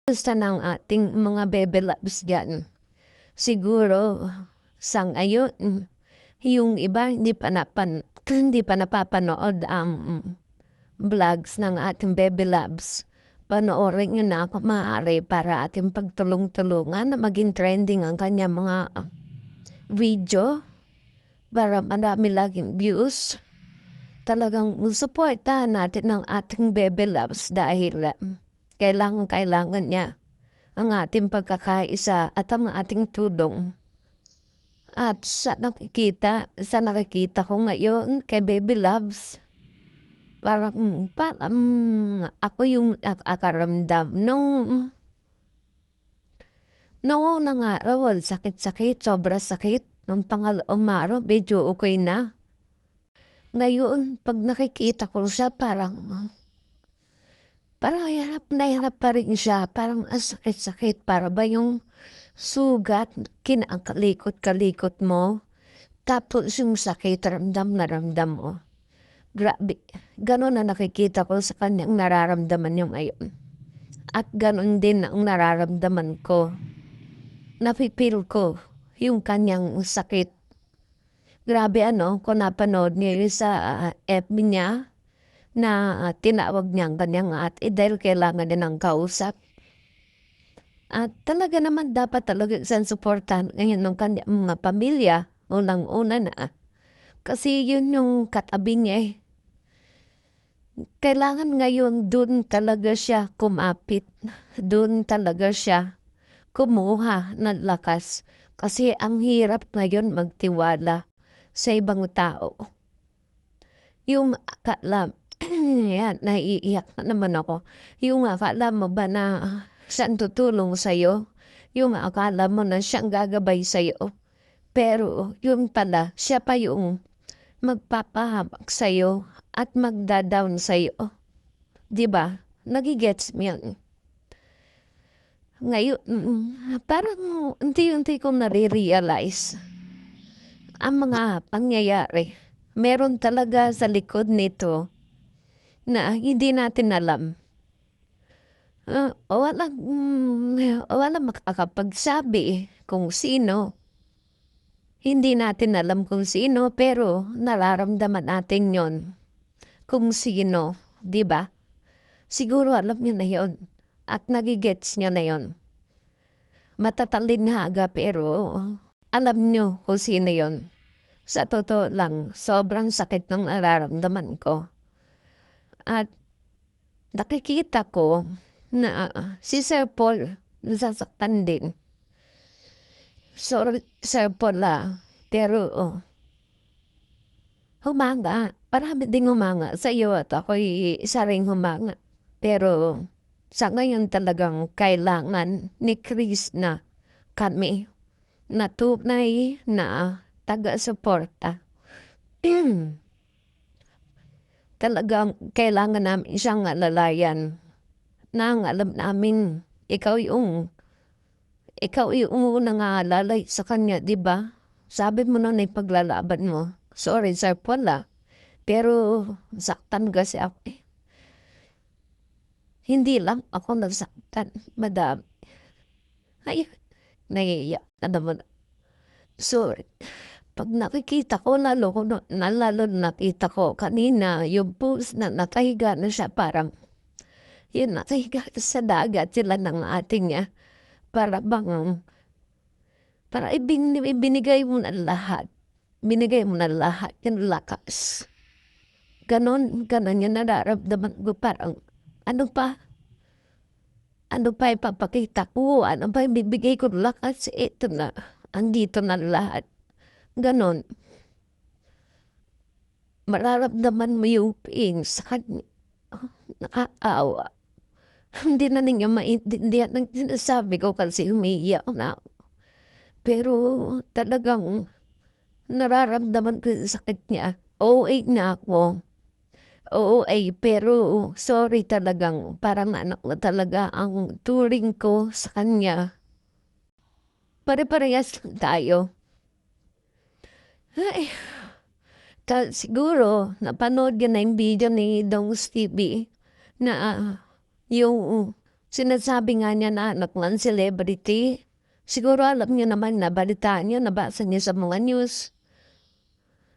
Kamusta ng ating mga bebe loves diyan? Siguro sang-ayon yung iba hindi pa napapanood ang vlogs ng ating bebe loves. Panoorin niyo na kung maaari para ating pagtulong-tulungan na maging trending ang kanyang mga video para marami laging views. Talagang suportahan natin ang ating bebe loves dahil kailangan niya ang ating pagkakaisa at ang ating tulong. At sa nakikita ko ngayon kay Baby Loves, parang ako yung nakakaramdam nung unang araw, sakit-sakit, sobra sakit. Nung pangalawang araw, medyo okay na. Ngayon, pag nakikita ko siya, parang hirap na hirap pa rin siya. Parang ang sakit-sakit. Para ba yung sugat, kinakalikot-kalikot mo. Tapos yung sakit, ramdam na ramdam mo. Grabe. Ganon na nakikita ko sa kanyang nararamdaman niya ngayon. At ganon din ang nararamdaman ko. Napipil ko yung kanyang sakit. Grabe kung napanood niya sa FB niya na tinawag niya ang kanyang ate dahil kailangan niya ng kausap. At talaga naman dapat talaga isang suportahan ngayon ng kanyang mga pamilya. Unang-una na. Kasi yun yung katabi niya eh. Kailangan ngayon dun talaga siya kumapit. Dun talaga siya kumuha ng lakas. Kasi ang hirap ngayon magtiwala sa ibang tao. Yung akala, yan, naiiyak na naman ako. Yung akala mo ba na siyang tutulong sa'yo? Yung akala mo na siyang gagabay sa'yo? Pero yun pala, siya pa yung magpapahamak sa'yo at magda-down sa'yo. Diba? Nagigets mo yun. Ngayon, parang unti-unti kong nare-realize ang mga pangyayari. Meron talaga sa likod nito na hindi natin alam. Walang makakapagsabi kung sino. Hindi natin alam kung sino pero nararamdaman natin yon kung sino, di ba? Siguro alam niyo na yon at nagigets niyo na yon. Matatalinhaga pero alam niyo kung sino yon. Sa totoo lang, sobrang sakit ng nararamdaman ko. At nakikita ko na si Sir Paul nasasaktan din. Sorry, Sir Paul pero humanga. Marami ding humanga sa iyo at ako'y isa ring humanga. Pero sa ngayon talagang kailangan ni Chris na kami na tunay na taga-suporta. Talagang kailangan namin siyang alalayan. Nang alam namin, ikaw yung unang alalay sa kanya, di ba? Sabi mo na ipaglalaban mo. Sorry, Sir Paul pero saktan kasi ako eh. Hindi lang ako nasaktan, madami. Ay, naiiyak na naman. Sorry. Pag nakikita ko, lalo nakita ko kanina, yung post na nakahiga na siya, parang, yun, nakahiga sa dagat sila ng ating niya. Para ibinigay mo na lahat. Binigay mo na lahat yung lakas. Ganon yung nararamdaman ko, parang, ano pa ipapakita ko? Ano pa ibibigay ko lakas? Ito na, andito na lahat. Ganon. Mararamdaman mo yung pain sa kanya. Nakakaawa. Hindi na ninyo maintindihan ng sinasabi ko kasi umiiyak na ako. Pero talagang nararamdaman ko yung sakit niya. OA na ako. OA pero sorry talagang parang anak na talaga ang turing ko sa kanya. Pare-parehas lang tayo. Ay, siguro napanood yun na yung video ni Dong Stevie na yung Sinasabi nga niya na anak ng celebrity. Siguro alam niyo naman na balitaan niyo, nabasa niyo sa mga news.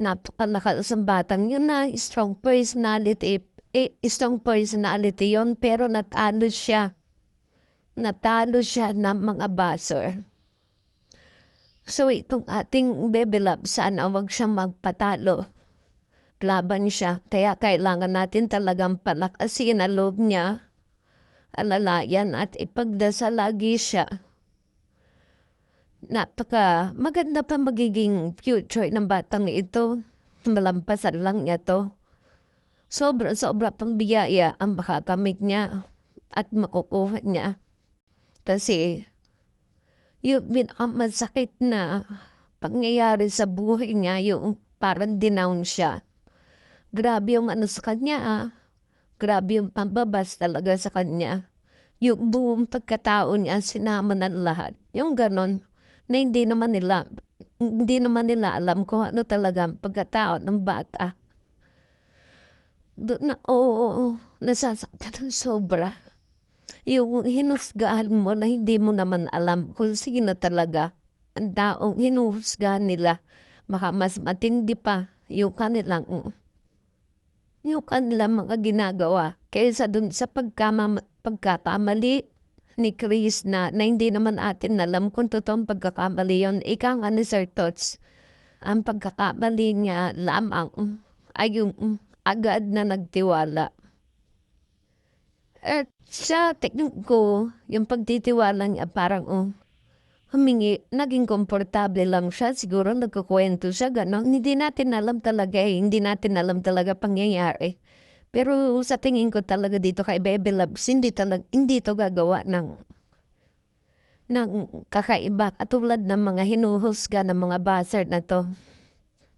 Napakalakas ang batang yun na strong personality. Strong personality yon pero natalo siya. Natalo siya ng mga buzzer. So itong ating baby love, sana wag siyang magpatalo. Laban siya. Kaya kailangan natin talagang palakasin ang loob niya, alalayan at ipagdasal lagi siya. Napaka maganda pa magiging future ng batang ito. Malampasan lang niya to. Sobra pang biyaya ang makakamit niya at makukuha niya. Kasi yung masakit na pangyayari sa buhay niya, yung parang dinown siya. Grabe yung ano sa kanya. Grabe yung pambabas talaga sa kanya. Yung buong pagkatao niya, sinama ng lahat. Yung ganon, na hindi naman nila alam kung ano talaga ang pagkatao ng bata. Doon na, oo, nasasaktan ng sobra. Yung hinusgahan mo na hindi mo naman alam kung sino talaga ang taong hinuhusgahan nila. Baka mas matindi pa yung kanilang mga ginagawa kaysa dun sa pagkakamali ni Chris na hindi naman atin alam kung totoong pagkakamali yun. Ika nga ni Sir Tots, ang pagkakamali niya lamang ay yung agad na nagtiwala. At siya, tingin ko, yung pagtitiwala niya parang humingi, naging komportable lang siya. Siguro nagkukwento siya, gano'n. Hindi natin alam talaga hindi natin alam talaga pangyayari. Pero sa tingin ko talaga dito kay Baby Loves, hindi to gagawa ng kakaiba. Katulad ng mga hinuhusga ng mga buzzer na to.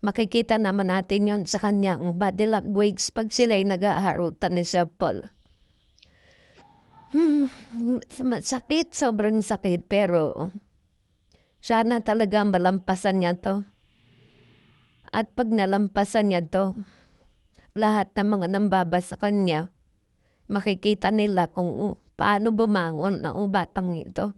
Makikita naman natin yon sa kanyang body language pag sila'y nag-aaharutan ni Sir Paul. Sakit, sobrang sakit, pero sana talaga malampasan niya to. At pag nalampasan niya to, lahat ng mga nambabasa sa kanya, makikita nila kung paano bumangon ang batang ito.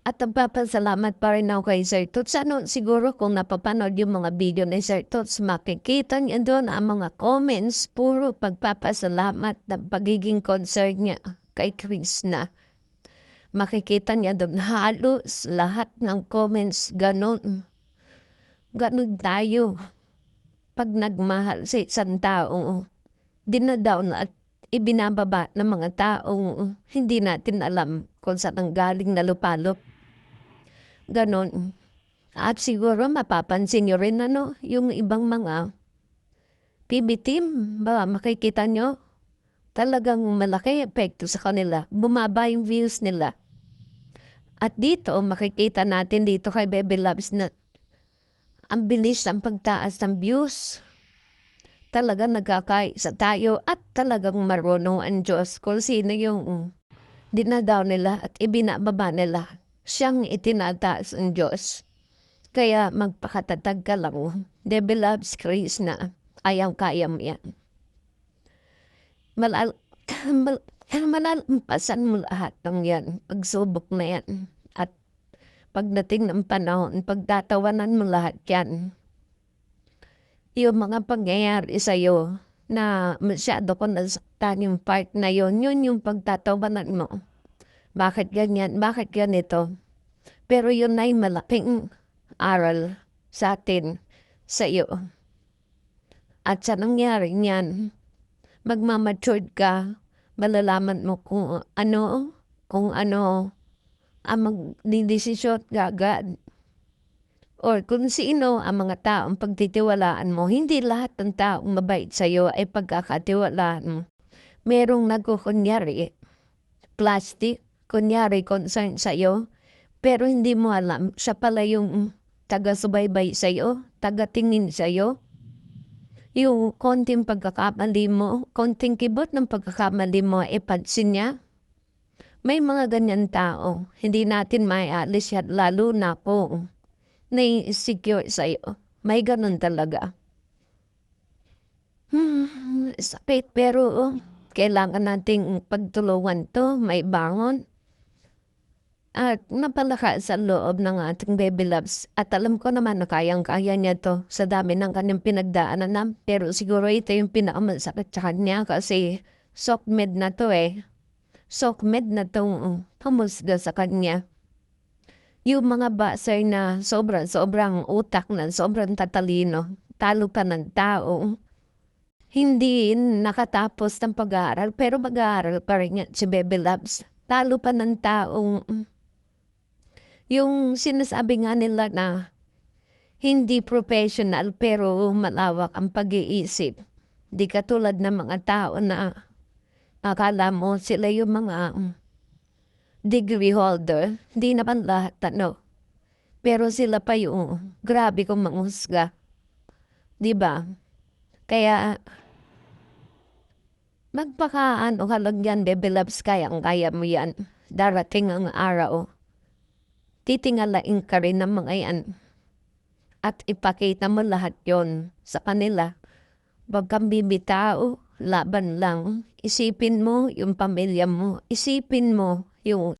At nagpapasalamat pa rin ako kay Sir Tots. Siguro kung napapanood yung mga video ni Sir Tots, makikita niya doon ang mga comments, puro pagpapasalamat ng pagiging concern niya kay Chris na. Makikita niya doon halos lahat ng comments ganon. Ganon tayo. Pag nagmahal sa isang tao, dinadown at ibinababa ng mga taong hindi natin alam kung saan ang galing na lupalop. Ganon. At siguro mapapansin nyo rin yung ibang mga PB team, ba makikita nyo, talagang malaki epekto sa kanila. Bumaba yung views nila. At dito, makikita natin dito kay Baby Loves na ang bilis ng pagtaas ng views. Talagang nagkakaisa tayo at talagang marunong ang Diyos kung sino yung dinadaw nila at ibinababa nila. Siyang itinataas ang Diyos. Kaya magpakatatag ka lang. Baby Loves Chris na ayaw-kaya mo yan. Malalampasan mo lahat ng yan. Pagsubok na yan. At pagdating ng panahon, pagtatawanan mo lahat yan. Yung mga pangyayari sa'yo na masyado ko nasaktan yung part na yun yung pagtatawanan mo. Bakit ganyan? Bakit ganito? Pero yun ay malaking aral sa atin, sa iyo. At sa nangyari niyan, magmamatured ka, malalaman mo kung ano ang magdidesisyon agad. Or kung sino ang mga taong pagtitiwalaan mo. Hindi lahat ng taong mabait sa iyo ay pagkakatiwalaan mo. Merong nagkukunyari, plastic, kunyari concern sa iyo, pero hindi mo alam, siya pala yung taga-subaybay sa iyo, taga-tingin sa iyo. Yung konting pagkakamali mo, konting kibot ng pagkakamali mo, pansin niya. May mga ganyan tao, hindi natin maialis yan, lalo na kung na-insecure sa'yo. May ganun talaga. Sakit, pero kailangan nating pagtulungan 'to, maibangon at mapalakas sa loob ng ating baby loves. At alam ko naman na kayang-kaya niya 'to sa dami ng kanyang pinagdaanan na, pero siguro ito yung pinakamasakit sa kanya kasi SOCMED na 'to, eh. SOCMED na 'tong humusga sa kanya. Yung mga buzzer na sobrang utak na sobrang tatalino, talo pa ng tao. Hindi nakatapos ng pag-aaral pero mag-aaral pa rin yan si Baby Loves. Talo pa ng taong yung sinasabi nga nila na hindi professional pero malawak ang pag-iisip. Di katulad ng mga tao na akala mo sila yung mga degree holder. Di naman lahat pero sila pa yung grabe kong manghusga. Di ba? Kaya magpakaano ka lang yan, Baby Loves, kayang-kaya mo yan. Darating ang araw, titingalain ka rin ng mga yan. At ipakita mo lahat yon sa kanila. Huwag kang bibitaw, laban lang. Isipin mo yung pamilya mo. Isipin mo yung